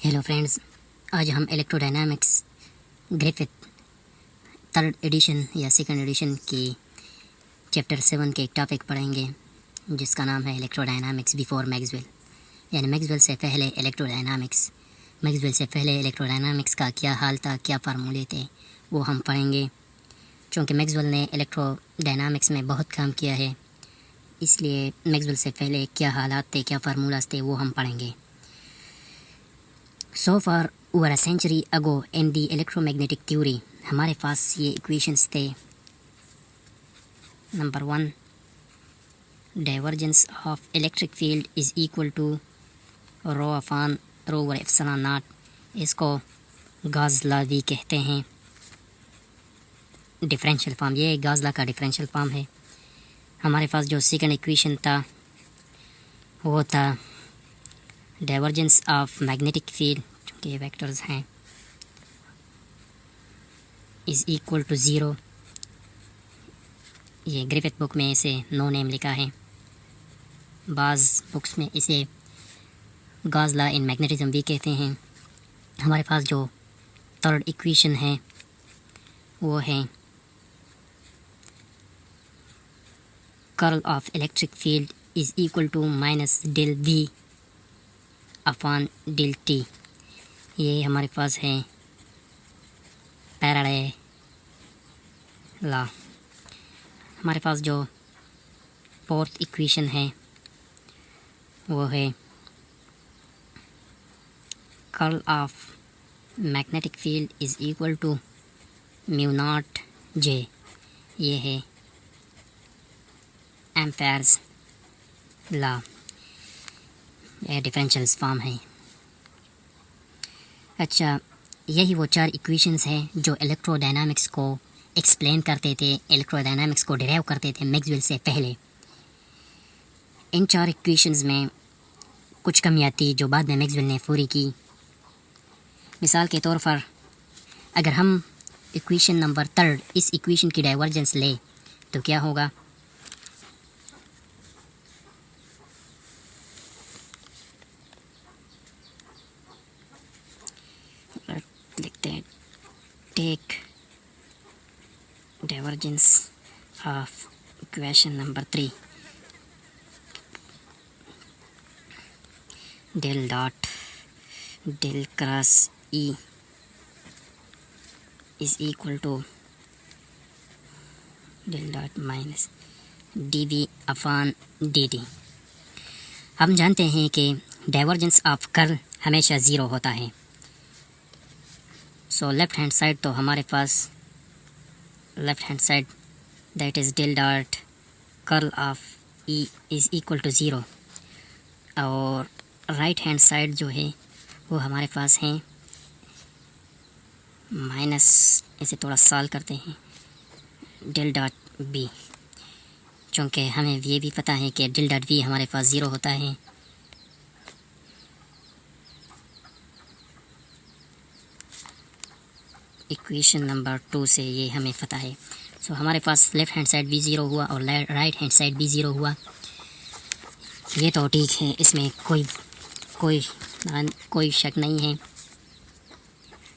Hello friends, आज हम electrodynamics Griffith third edition या सेकंड एडिशन की चैप्टर 7 के एक टॉपिक पढ़ेंगे जिसका नाम है इलेक्ट्रोडायनामिक्स बिफोर मैक्सवेल, यानी मैक्सवेल से पहले इलेक्ट्रोडायनामिक्स। मैक्सवेल से पहले इलेक्ट्रोडायनामिक्स का क्या हाल था, क्या फार्मूले थे, वो हम पढ़ेंगे। चूँकि मैक्सवेल ने इलेक्ट्रोडायनामिक्स में बहुत काम किया है, इसलिए मैक्सवेल से पहले क्या हालात थे, क्या फार्मूलाज थे, वो हम पढ़ेंगे। So far over a century ago in the electromagnetic theory, हमारे पास ये इक्वेशंस थे। Number 1, divergence of electric field is equal to rho upon rho over epsilon naught. इसको गॉस लॉ भी कहते हैं। डिफरेंशियल फॉर्म, ये गॉस लॉ का differential form है। हमारे पास जो सेकंड इक्वेशन था वो था डाइवर्जेंस ऑफ मैग्नेटिक फील्ड, के वेक्टर्स हैं, इज़ इक्वल टू ज़ीरो। ये ग्रिफिथ बुक में इसे नो नेम लिखा है, बाज़ बुक्स में इसे गॉस लॉ इन मैग्नेटिज्म भी कहते हैं। हमारे पास जो थर्ड इक्वेशन है वो है curl of electric field is equal to minus del B upon del T. ये हमारे पास है फैराडे लॉ। हमारे पास जो फोर्थ इक्वेशन है वो है curl of magnetic field is equal to mu naught J. ये है एम्पेयर्स लॉ, यह डिफरेंशियल फॉर्म है। अच्छा, यही वो चार इक्वेशंस हैं जो इलेक्ट्रोडायनामिक्स को एक्सप्लेन करते थे, इलेक्ट्रोडायनामिक्स को डिराइव करते थे मैक्सवेल से पहले। इन चार इक्वेशंस में कुछ कमियां थी जो बाद में मैक्सवेल ने पूरी की। मिसाल के तौर पर अगर हम इक्वेशन नंबर थर्ड, इस इक्वेशन की डाइवर्जेंस ले तो क्या होगा? लिखते हैं, take divergence of equation number 3 del dot del cross E is equal to del dot minus d v upon d t. हम जानते हैं कि डाइवर्जेंस ऑफ कर्ल हमेशा ज़ीरो होता है। सो लेफ्ट हैंड साइड तो हमारे पास left hand side that is del dot curl of E is equal to zero, और राइट हैंड साइड जो है वो हमारे पास है माइनस, इसे थोड़ा सॉल्व करते हैं, डेल डॉट बी। चूँकि हमें ये भी पता है कि डेल डॉट बी हमारे पास ज़ीरो होता है, इक्वेशन नंबर 2 से ये हमें पता है। सो हमारे पास लेफ़्ट हैंड साइड भी ज़ीरो हुआ और राइट हैंड साइड भी ज़ीरो हुआ। ये तो ठीक है, इसमें कोई शक नहीं है।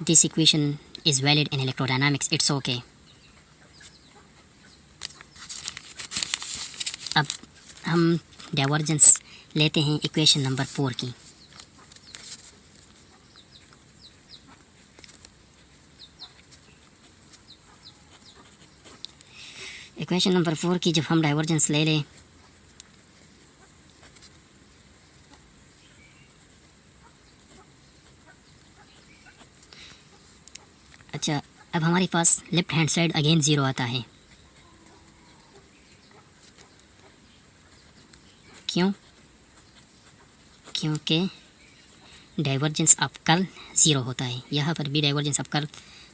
This equation is valid in electrodynamics, it's okay. अब हम डाइवर्जेंस लेते हैं इक्वेशन नंबर 4 की। इक्वेशन नंबर 4 की जब हम डाइवर्जेंस ले लें अच्छा, अब हमारे पास left hand side again zero आता है। क्यों? क्योंकि डाइवर्जेंस ऑफ कर्ल ज़ीरो होता है। यहाँ पर भी डाइवर्जेंस ऑफ कर्ल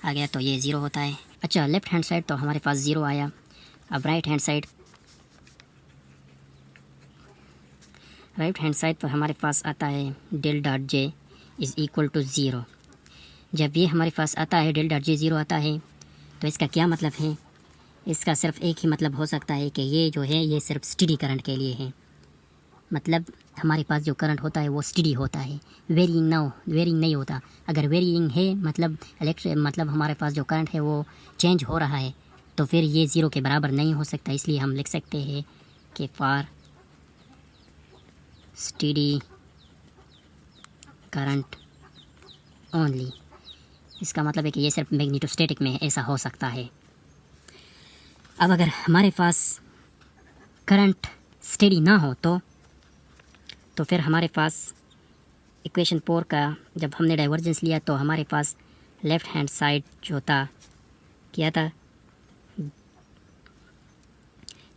आ गया तो ये ज़ीरो होता है। अच्छा, लेफ्ट हैंड साइड तो हमारे पास ज़ीरो आया। अब राइट हैंड साइड पर हमारे पास आता है del dot J is equal to zero. जब ये हमारे पास आता है डेल डॉट जे ज़ीरो आता है तो इसका क्या मतलब है? इसका सिर्फ एक ही मतलब हो सकता है कि ये जो है ये सिर्फ स्टेडी करंट के लिए है, मतलब हमारे पास जो करंट होता है वो स्टडी होता है, वेरिंग नहीं होता। अगर वेरिंग है मतलब हमारे पास जो करंट है वो चेंज हो रहा है, तो फिर ये ज़ीरो के बराबर नहीं हो सकता। इसलिए हम लिख सकते हैं कि फॉर स्टडी करंट ओनली। इसका मतलब है कि ये सिर्फ मैग्नेटोस्टैटिक में ऐसा हो सकता है। अब अगर हमारे पास करंट स्टडी ना हो तो फिर हमारे पास इक्वेशन 4 का जब हमने डाइवर्जेंस लिया तो हमारे पास लेफ़्ट हैंड साइड जो था क्या था,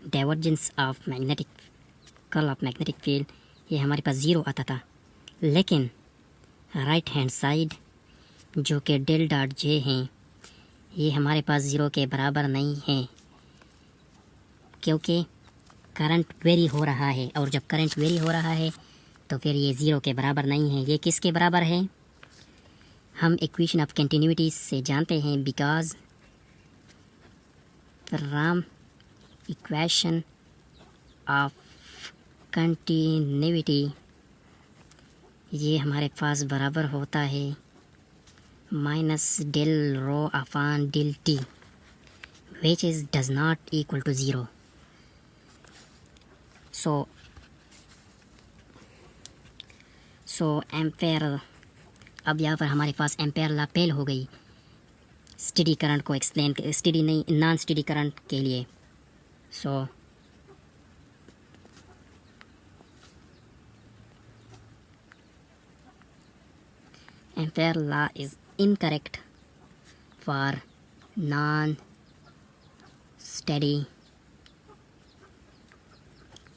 divergence of magnetic curl of magnetic field, ये हमारे पास ज़ीरो आता था। लेकिन राइट हैंड साइड जो कि डेल डॉट जे हैं, ये हमारे पास ज़ीरो के बराबर नहीं है, क्योंकि करंट वेरी हो रहा है। और जब करंट वेरी हो रहा है तो फिर ये ज़ीरो के बराबर नहीं है। ये किसके बराबर है? हम इक्वेशन ऑफ कंटिन्यूटी से जानते हैं, because from equation of continuity ये हमारे पास बराबर होता है minus del rho upon del T, which is does not equal to 0. So Ampere, अब यहाँ पर हमारे पास एम्पेयर लॉ फेल हो गई स्टडी करंट को एक्सप्लेन, स्टडी नहीं नॉन स्टडी करंट के लिए। So ampere law is incorrect for non steady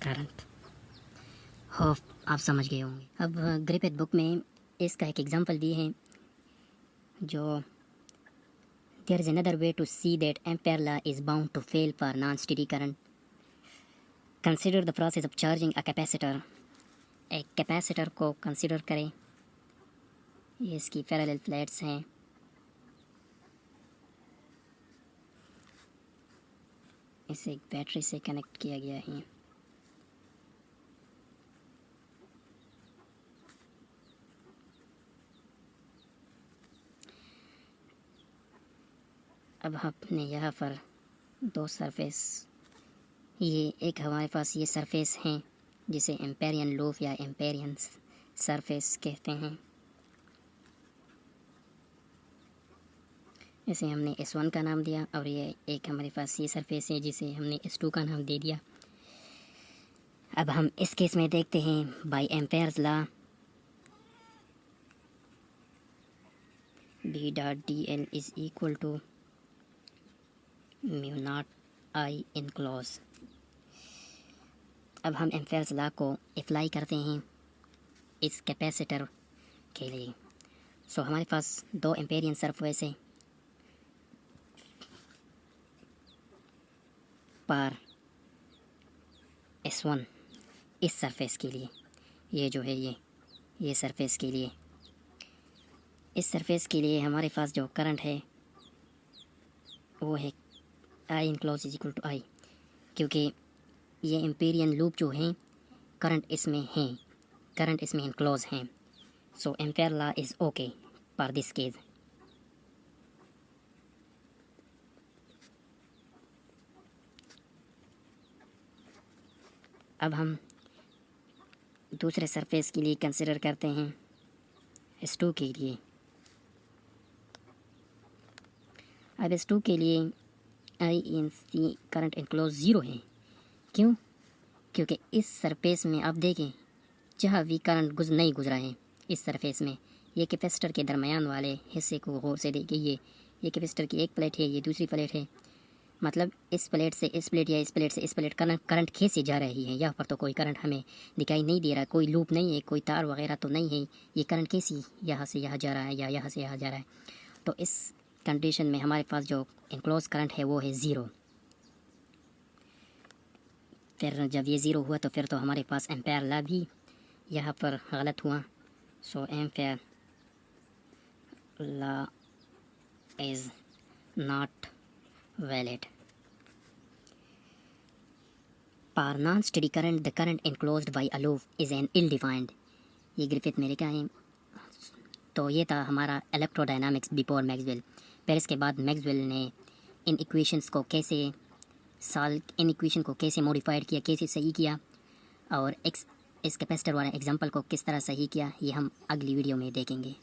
current. Hope आप समझ गए होंगे। अब ग्रिफिथ बुक में इसका एक एग्जांपल दिए हैं, जो there is another way to see that Ampere law is bound to fail for non steady current. Consider the process of charging a capacitor. एक कैपेसिटर को कंसिडर करें, ये इसकी पैरेलल प्लेट्स हैं। इसे एक बैटरी से कनेक्ट किया गया है। अब हमने यहाँ पर दो सरफेस, ये एक हमारे पास ये सरफेस हैं जिसे एम्पेरियन लूप या एम्पेरियन सरफेस कहते हैं। इसे हमने S1 का नाम दिया, और ये एक हमारे पास ये सरफेस है जिसे हमने S2 का नाम दे दिया। अब हम इस केस में देखते हैं by Ampere's law B dot DL is equal to mu naught I enclose. अब हम एम्पेयर्स लॉ को अप्लाई करते हैं इस कैपेसिटर के लिए। सो हमारे पास दो एम्पेरियन सरफेस है पर S1 इस सरफेस के लिए, ये जो है ये सरफेस के लिए, इस सरफेस के लिए हमारे पास जो करंट है वो है I enclose is equal to I, क्योंकि ये एम्पेरियन लूप जो है करंट इसमें है, करंट इसमें इनक्लोज है। So ampere law is okay for this case. अब हम दूसरे सरफेस के लिए कंसिडर करते हैं S2 के लिए। अब S2 के लिए I इन सी करंट इनक्लोज ज़ीरो है। क्यों? क्योंकि इस सरफेस में आप देखें जहाँ भी करंट नहीं गुजरा है इस सरफेस में, ये कैपेसिटर के दरमियान वाले हिस्से को गौर से देखिए। ये कैपेसिटर की एक प्लेट है, ये दूसरी प्लेट है। मतलब इस प्लेट से इस प्लेट या इस प्लेट से इस प्लेट करंट कैसे जा रही है। यहाँ पर तो कोई करंट हमें दिखाई नहीं दे रहा, कोई लूप नहीं है, कोई तार वगैरह तो नहीं है। ये करंट कैसी यहाँ से यहाँ जा रहा है या यहाँ से यहाँ जा रहा है। तो इस कंडीशन में हमारे पास जो इनक्लोज करंट है वो है ज़ीरो। फिर जब ये ज़ीरो हुआ तो फिर तो हमारे पास एम्पेयर लॉ भी यहाँ पर गलत हुआ। So ampere law is not valid. For non-steady current, the current enclosed by a loop is an ill-defined. ये ग्रिफिथ मेरे क्या है। तो ये था हमारा इलेक्ट्रोडायनामिक्स बिफोर मैक्सवेल। फिर इसके बाद मैक्सवेल ने इन इक्वेशंस को कैसे इन इक्वेशन को कैसे मॉडिफाइड किया, कैसे सही किया, और इस कैपेसिटर वाला एग्जांपल को किस तरह सही किया, ये हम अगली वीडियो में देखेंगे।